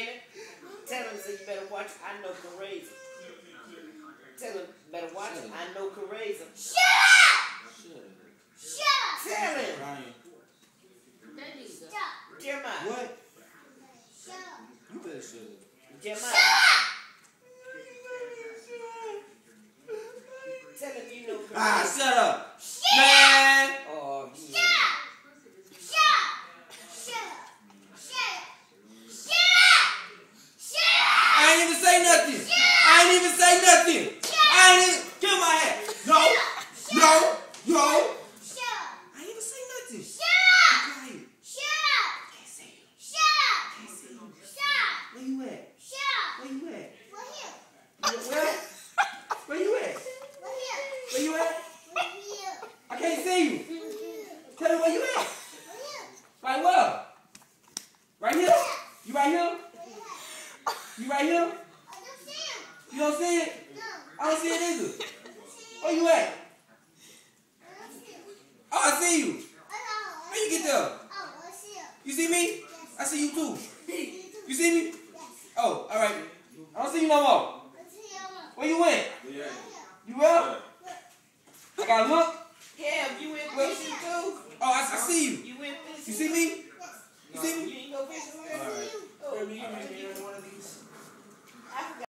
Jamie. Tell him so you better watch. I know crazy. Tell him better watch. I know crazy. Shut up! Shut up! Tell him. Stop. Jeremiah. What? Shut up. You better shut up. Jeremiah. Tell him you know crazy. Ah, shut up. Man. Oh, Shut up! Shut up! Shut up! Shut up! Shut up! Shut up! I ain't even say nothing. I ain't even say nothing. I ain't even. Give my hat. No. No. No. Shut up! I ain't even say nothing. Shut up! Quiet. Shut up! Can't say you. Shut up! Can't say you. Shut up! Where you at? Shut up! Where you at? We're here. Where? Where you at? We're here. Where you at? We're here. I can't see you. We're here. Tell me where you at. We're here. Right where? Right here? You right here? We're here. You right here? I don't see him. You don't see it? No. I don't see it either. I don't see him. Where you at? I don't see him. Oh, I see you. Oh, How you get there? Oh, I see him. You see me? Yes. I see you too. You You see me? Yes. Oh, all right. I don't see you no more. I see him. Where you went? Right here. You where? I gotta look. yeah, you went fishing too. Oh, I see you. You went fishing. You see me? Yes. You see me? You ain't go fishing with I see you. Oh, you ain't one of these. I forgot.